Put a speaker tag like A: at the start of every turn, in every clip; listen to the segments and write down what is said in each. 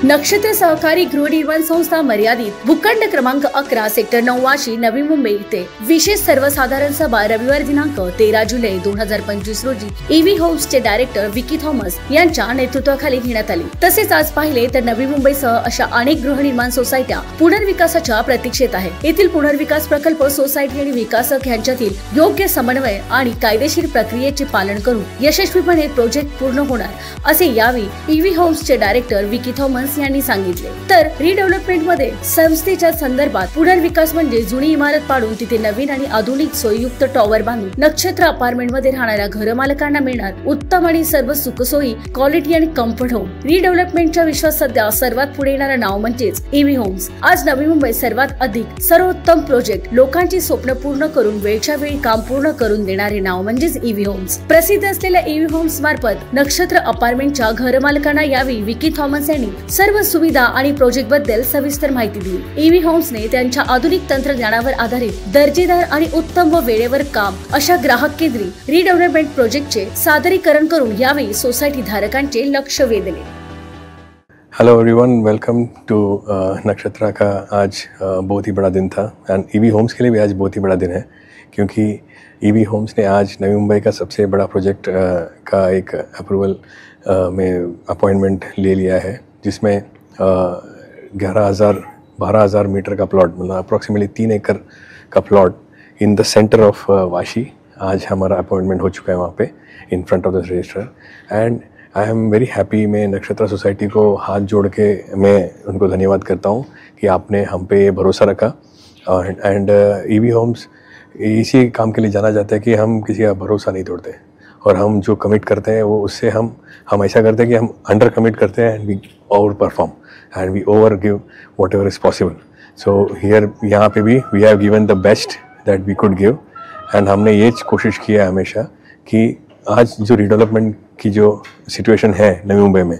A: नक्षत्र सहकारी गृहनिर्माण संस्था मर्यादित भूखंड क्रमांक 11 सेक्टर 9 वाशी नवी मुंबई येथे विशेष सर्वसाधारण सभा रविवार दिनांक 13 जुलै 2025 रोजी ईव्ही होम्सचे डायरेक्टर विकी थॉमस यांच्या नेतृत्वाखाली घेण्यात आली। तसेच आज पाहिले तर नवी मुंबईसह अशा अनेक गृहनिर्माण सोसायट्या पुनर्विकासाच्या प्रतीक्षेत आहेत। येथील पुनर्विकास प्रकल्प सोसायटी आणि विकासक यांच्यातील योग्य समन्वय आणि कायदेशीर प्रक्रियेचे पालन करून यशस्वीपणे प्रोजेक्ट पूर्ण होणार असे यावेळी ईव्ही होम्सचे डायरेक्टर विकी थॉमस यांनी सांगितले। तर रिडेव्हलपमेंट मध्ये संस्थेच्या संदर्भात पुनर्विकास म्हणजे जुनी इमारत पाडून तिथे नवीन आणि आधुनिक सोयीयुक्त टॉवर बांधून नक्षत्र अपार्टमेंट मध्ये राहणाऱ्या घरमालकांना मिळणार उत्तम आणि सर्व सुखसोयी, क्वालिटी आणि कम्फर्ट होम। रिडेव्हलपमेंटच्या विश्वास सध्या सर्वात पुढे येणारं नाव म्हणजेच ईव्ही होम्स। आज नवी मुंबईत सर्वात अधिक सर्वोत्तम प्रोजेक्ट, लोकांची स्वप्न पूर्ण करून वेळच्या वेळी काम पूर्ण करून देणारे नाव म्हणजेच ईव्ही होम्स। प्रसिद्ध असलेल्या ईव्ही होम्स मार्फत नक्षत्र अपार्टमेंटच्या घरमालकांना यावेळी विकी थॉमस यांनी सर्व सुविधा आणि प्रोजेक्ट बद्दल सविस्तर माहिती दिली। ईव्ही होम्सने त्यांच्या आधुनिक तंत्रज्ञानावर आधारित दर्जेदार आणि उत्तम व वेळेवर काम अशा ग्राहक केंद्री रिडेव्हलपमेंट प्रोजेक्टचे सादरीकरण करून यावेळी सोसायटी धारकांचे लक्ष वेधले।
B: हेलो एवरीवन, वेलकम टू नक्षत्रा का आज बहुत ही बड़ा दिन था एंड ईवी होम्स के लिए भी आज बहुत ही बड़ा दिन है, क्योंकि ईवी होम्स ने आज नवी मुंबई का सबसे बड़ा प्रोजेक्ट का एक अप्रूवल में अपॉइंटमेंट ले लिया है, जिसमें 12,000 मीटर का प्लॉट, मतलब अप्रॉक्सीमेटली 3 एकड़ का plot in the centre of Vashi आज हमारा अपॉइंटमेंट हो चुका है वहाँ पे in front of the registrar. And I am very happy. मैं नक्षत्र सोसाइटी को हाथ जोड़ के मैं उनको धन्यवाद करता हूँ कि आपने हम पे भरोसा रखा। एंड ईवी होम्स इसी काम के लिए जाना जाता है कि हम किसी का भरोसा नहीं तोड़ते और हम जो कमिट करते हैं वो उससे हम ऐसा करते हैं कि हम अंडर कमिट करते हैं and we over perform and we over give whatever is possible. So here यहाँ पे भी we have given the best that we could give. And हमने ये कोशिश किया है हमेशा कि आज जो रिडेवलपमेंट की जो सिचुएशन है नवी मुंबई में,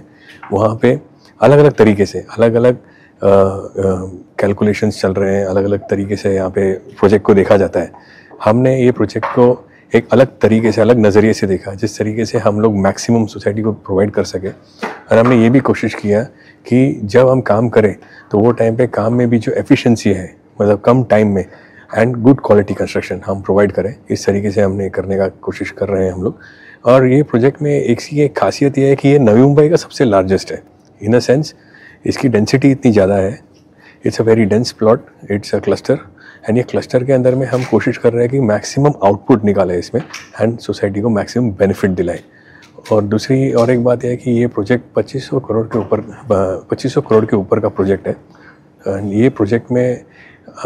B: वहाँ पे अलग अलग तरीके से अलग अलग कैलकुलेशंस चल रहे हैं, अलग अलग तरीके से यहाँ पे प्रोजेक्ट को देखा जाता है। हमने ये प्रोजेक्ट को एक अलग तरीके से, अलग नज़रिए से देखा, जिस तरीके से हम लोग मैक्सिमम सोसाइटी को प्रोवाइड कर सके। और हमने ये भी कोशिश किया कि जब हम काम करें तो वो टाइम पे काम में भी जो एफिशिएंसी है, मतलब कम टाइम में एंड गुड क्वालिटी कंस्ट्रक्शन हम प्रोवाइड करें। इस तरीके से हमने करने का कोशिश कर रहे हैं हम लोग। और ये प्रोजेक्ट में एक खासियत ये है कि ये नवी मुंबई का सबसे लार्जेस्ट है इन अ सेंस, इसकी डेंसिटी इतनी ज़्यादा है। It's a very dense plot, it's a cluster, end ये क्लस्टर के अंदर में हम कोशिश कर रहे हैं कि मैक्सिमम आउटपुट निकालें इसमें एंड सोसाइटी को मैक्सिमम बेनिफिट दिलाएं। और दूसरी और एक बात यह है कि ये प्रोजेक्ट 2500 करोड़ के ऊपर का प्रोजेक्ट है। एंड ये प्रोजेक्ट में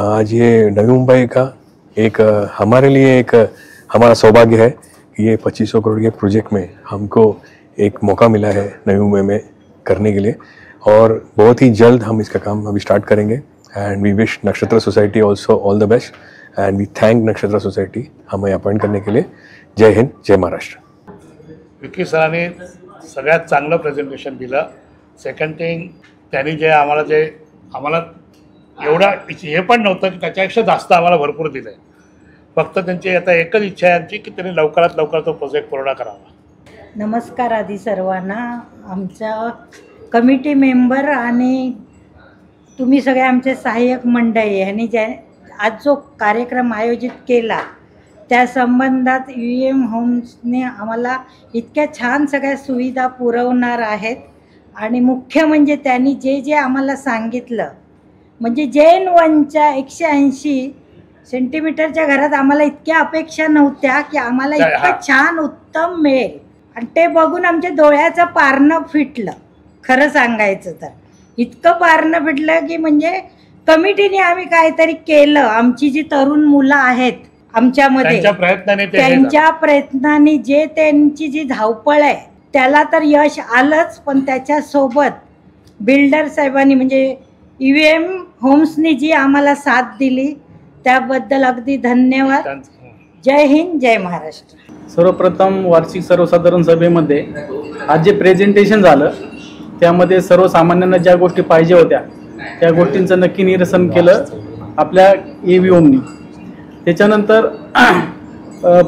B: आज ये नवी मुंबई का एक हमारे लिए एक हमारा सौभाग्य है कि ये 2500 करोड़ के प्रोजेक्ट में हमको एक मौका मिला है नवी मुंबई में करने के लिए। और बहुत ही जल्द हम इसका काम अभी स्टार्ट करेंगे। And we wish Nakshatra society also all the best and we thank Nakshatra society हमें अपॉइंट करने के लिए। जय हिंद, जय महाराष्ट्र।
C: विकी सरांनी सगळ्यात चांगलं प्रेझेंटेशन दिलं। सेकंड थिंग, त्यांनी जे आम्हाला एवढा हे पण नव्हतं की त्याच्यापेक्षा जास्त आम्हाला भरपूर दिलं आहे। फक्त त्यांची आता एकच इच्छा आहे आमची की त्यांनी लवकरात लवकर तो प्रोजेक्ट पूर्ण करावा।
D: नमस्कार आधी सर्वांना, आमच्या कमिटी मेंबर आणि तुम्ही सगळे आमचे सहाय्यक मंडळी यांनी आज जो कार्यक्रम आयोजित केला त्या संबंधात ईव्हीएम होम्सने आम्हाला इतक्या छान सगळ्या सुविधा पुरवणार आहेत। आणि मुख्य म्हणजे त्यांनी जे आम्हाला सांगितलं, म्हणजे जेन 1च्या 180 सेंटीमीटरच्या घरात आम्हाला इतक्या अपेक्षा नव्हत्या की आम्हाला इतकं छान उत्तम मिळेल। आणि ते बघून आमच्या डोळ्याचं पारणं फिटलं। खरं सांगायचं तर इतकं पारणं फिटलं की म्हणजे कमिटीने आम्ही काहीतरी केलं. आमची जी तरुण मुलं आहेत आमच्यामध्ये, त्यांच्या प्रयत्नाने जे त्यांची जी धावपळ आहे त्याला तर यश आलंच, पण त्याच्यासोबत बिल्डर साहेबांनी म्हणजे EVM होम्सनी जी आम्हाला साथ दिली त्याबद्दल अगदी धन्यवाद. जय हिंद, जय महाराष्ट्र.
E: सर्वप्रथम वार्षिक सर्वसाधारण सभेमध्ये आज जे प्रेझेंटेशन झालं त्यामध्ये सर्वसामान्यांना ज्या गोष्टी पाहिजे होत्या त्या गोष्टींचं नक्की निरसन केलं आपल्या EVMनी. त्याच्यानंतर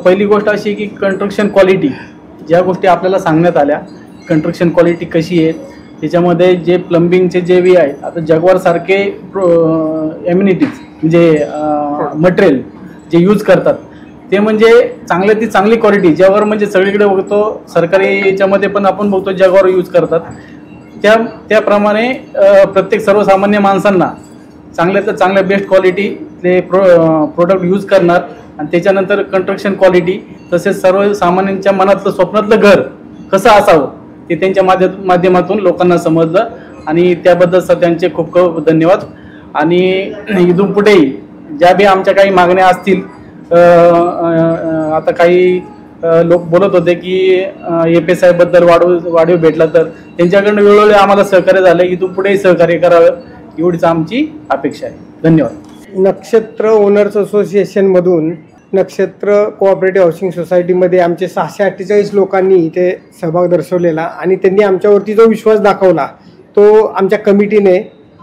E: पहिली गोष्ट अशी की कन्स्ट्रक्शन क्वालिटी, ज्या गोष्टी आपल्याला सांगण्यात आल्या, कन्स्ट्रक्शन क्वालिटी कशी आहे, त्याच्यामध्ये जे प्लंबिंगचे जे वी आहे, आता जगवारसारखे एम्युनिटीज म्हणजे मटेरियल जे यूज करतात ते म्हणजे ती चांगली क्वालिटी, ज्यावर म्हणजे सगळीकडे बघतो सरकारी याच्यामध्ये पण आपण बघतो जगवार यूज करतात, त्याप्रमाणे प्रत्येक सर्वसामान्य माणसांना चांगल्यात चांगल्या बेस्ट क्वालिटीचे प्रोडक्ट यूज करणार. आणि त्याच्यानंतर कन्स्ट्रक्शन क्वालिटी, तसेच सर्वसामान्यांच्या मनातलं स्वप्नातलं घर कसं असावं ते त्यांच्या माध्यमातून लोकांना समजलं आणि त्याबद्दल सर त्यांचे खूप खूप धन्यवाद. आणि इथून पुढेही ज्या बी आमच्या काही मागण्या असतील, आता काही लोक बोलत होते की FSI बद्दल वाढीव भेटला तर त्यांच्याकडनं वेळोवेळी आम्हाला सहकार्य झालं, इथून पुढेही सहकार्य करावं एवढीच आमची अपेक्षा आहे. धन्यवाद.
F: नक्षत्र ओनर्स असोसिएशनमधून नक्षत्र कोऑपरेटिव्ह हाऊसिंग सोसायटीमध्ये आमचे 648 लोकांनी इथे सहभाग दर्शवलेला आणि त्यांनी आमच्यावरती जो विश्वास दाखवला तो आमच्या कमिटीने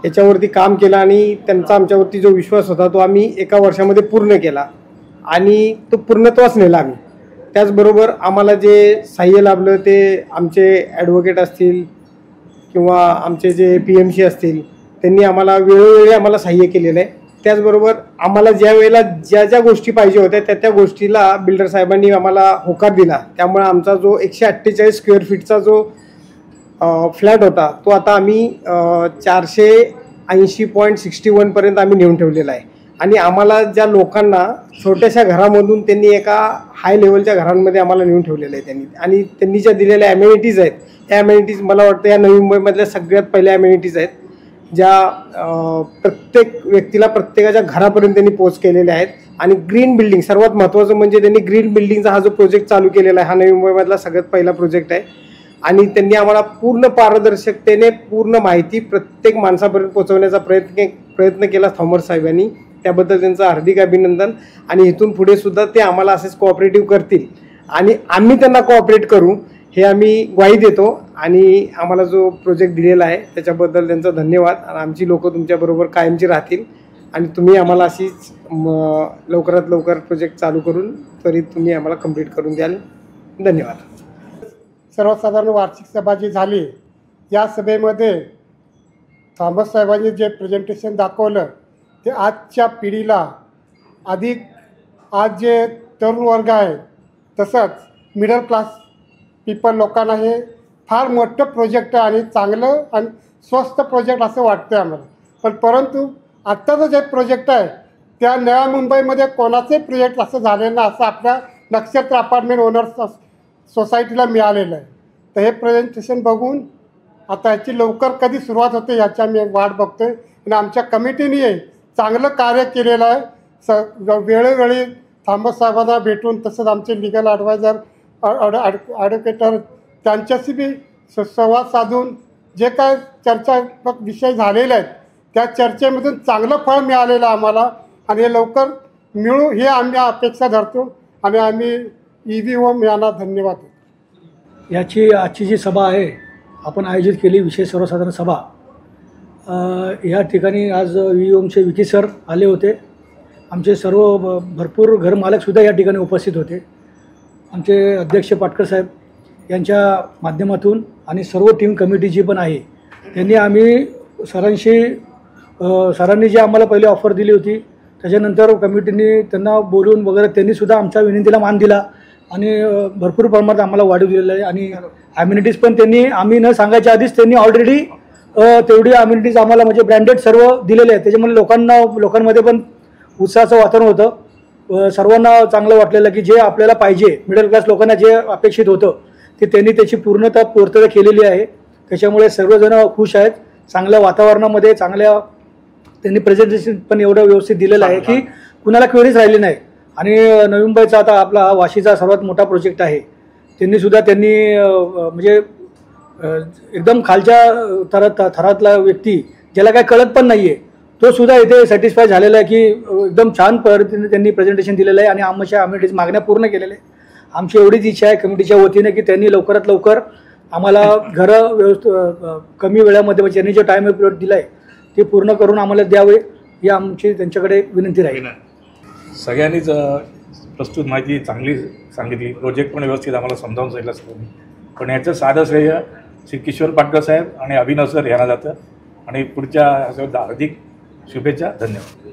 F: याच्यावरती काम केलं आणि त्यांचा आमच्यावरती जो विश्वास होता तो आम्ही एका वर्षामध्ये पूर्ण केला आणि तो पूर्णत्वास नेला आम्ही. त्याचबरोबर आम्हाला जे सहाय्य लाभलं ते आमचे ॲडव्होकेट असतील किंवा आमचे जे PMC असतील त्यांनी आम्हाला वेळोवेळी आम्हाला सहाय्य केलेलं आहे. त्याचबरोबर आम्हाला ज्या वेळेला ज्या ज्या गोष्टी पाहिजे होत्या त्या गोष्टीला बिल्डर साहेबांनी आम्हाला होकार दिला. त्यामुळे आमचा जो 148 स्क्वेअर फीटचा जो फ्लॅट होता तो आता आम्ही 480.61 पर्यंत आम्ही नेऊन ठेवलेला आहे. आणि आम्हाला ज्या लोकांना छोट्याशा घरामधून त्यांनी एका हाय लेवलच्या घरांमध्ये आम्हाला नेऊन ठेवलेलं आहे त्यांनी. आणि त्यांनी ज्या दिलेल्या ॲम्युनिटीज आहेत त्या ॲम्युनिटीज मला वाटतं या नवी मुंबईमधल्या सगळ्यात पहिल्या ॲम्युनिटीज आहेत, ज्या प्रत्येक व्यक्तीला प्रत्येकाच्या घरापर्यंत त्यांनी पोच केलेल्या आहेत. आणि ग्रीन बिल्डिंग सर्वात महत्त्वाचं म्हणजे त्यांनी ग्रीन बिल्डिंगचा हा जो प्रोजेक्ट चालू केलेला आहे हा नवी मुंबईमधला सगळ्यात पहिला प्रोजेक्ट आहे. आणि त्यांनी आम्हाला पूर्ण पारदर्शकतेने पूर्ण माहिती प्रत्येक माणसापर्यंत पोहोचवण्याचा प्रयत्न केला थॉमस साहेबांनी. त्याबद्दल त्यांचं हार्दिक अभिनंदन. आणि इथून पुढे सुद्धा ते आम्हाला असेच कोऑपरेटिव्ह करतील आणि आम्ही त्यांना कोऑपरेट करू हे आम्ही ग्वाही देतो. आणि आम्हाला जो प्रोजेक्ट दिलेला आहे त्याच्याबद्दल त्यांचा धन्यवाद. आणि आमची लोकं तुमच्याबरोबर कायमची राहतील आणि तुम्ही आम्हाला अशीच लवकरात लवकर प्रोजेक्ट चालू करून त्वरित तुम्ही आम्हाला कंप्लीट करून द्याल. धन्यवाद.
G: सर्वसाधारण वार्षिक सभा जी झाली या सभेमध्ये थॉमस साहेबांनी जे प्रेझेंटेशन दाखवलं ते आजच्या पिढीला अधिक, आज जे तरुण वर्ग आहे तसंच मिडल क्लास पीपल लोकांना हे फार मोठं प्रोजेक्ट आहे आणि चांगलं आणि स्वस्त प्रोजेक्ट असं वाटतं आम्हाला. परंतु आत्ताचं जे प्रोजेक्ट आहे त्या नव्या मुंबईमध्ये कोणाचंही प्रोजेक्ट असं झालेलं नाही असं आपल्या नक्षत्र अपार्टमेंट ओनर्स सोसायटीला मिळालेलं आहे. तर हे प्रेझेंटेशन बघून आता ह्याची लवकर कधी सुरुवात होते ह्याची आम्ही वाट बघतो आहे. आणि आमच्या कमिटीने चांगलं कार्य केलेलं आहे. वेळोवेळी थॉमस साहेबांना भेटून तसंच आमचे लिगल ॲडवायझर ॲडव्होकेटर त्यांच्याशी बी संवाद साधून जे काय चर्चात्मक विषय झालेले आहेत त्या चर्चेमधून चांगलं फळ मिळालेलं आम्हाला आणि हे लवकर मिळू हे आम्ही अपेक्षा धरतो. आणि आम्ही EVM यांना धन्यवाद.
H: आजची जी सभा आहे आपण आयोजित केली विशेष सर्वसाधारण सभा, या ठिकाणी आज EVMचे विकी सर आले होते. आमचे सर्व भरपूर घरमालकसुद्धा या ठिकाणी उपस्थित होते. आमचे अध्यक्ष पाटकर साहेब यांच्या माध्यमातून आणि सर्व टीम कमिटी जी पण आहे त्यांनी आम्ही सरांनी जी आम्हाला पहिले ऑफर दिली होती त्याच्यानंतर कमिटीने त्यांना बोलून वगैरे त्यांनीसुद्धा आमच्या विनंतीला मान दिला आणि भरपूर प्रमाणात आम्हाला वाढीव दिलेलं आहे. आणि ॲम्युनिटीज पण त्यांनी आम्ही न सांगायच्या आधीच त्यांनी ऑलरेडी तेवढी ॲम्युनिटीज आम्हाला म्हणजे ब्रँडेड सर्व दिलेले आहेत. त्याच्यामुळे लोकांमध्ये पण उत्साहाचं वातावरण होतं. सर्वांना चांगलं वाटलेलं की जे आपल्याला पाहिजे मिडल क्लास लोकांना जे अपेक्षित होतं ते त्यांनी त्याची पूर्तता केलेली आहे. त्याच्यामुळे सर्वजण खुश आहेत. चांगल्या वातावरणामध्ये चांगल्या त्यांनी प्रेझेंटेशन पण एवढं व्यवस्थित दिलेलं आहे की कुणाला क्वेरीज राहिली नाही. आणि नवी मुंबईचा आता आपला हा वाशीचा सर्वात मोठा प्रोजेक्ट आहे. त्यांनी म्हणजे एकदम खालच्या थरातला व्यक्ती ज्याला काय कळत पण नाही आहे तो सुद्धा इथे सॅटिस्फाय झालेला आहे की एकदम छान पद्धतीने त्यांनी प्रेझेंटेशन दिलेलं आहे आणि आमच्या अमेनिटीज मागण्या पूर्ण केलेल्या आहे. आमची एवढीच इच्छा आहे कमिटीच्या वतीने की त्यांनी लवकरात लवकर आम्हाला घरं कमी वेळामध्ये म्हणजे त्यांनी जो टाईम पिरियड दिला आहे ते पूर्ण करून आम्हाला द्यावे ही आमची त्यांच्याकडे विनंती राहील.
I: सगळ्यांनीच प्रस्तुत माहिती चांगली सांगितली, प्रोजेक्ट पण व्यवस्थित आम्हाला समजावून सांगितलं सगळ्यांनी. पण याचं साधं श्रेय श्री किशोर पाटकर साहेब आणि अभिनव सर यांना जातं आणि पुढच्या हार्दिक शुभेच्छा. धन्यवाद.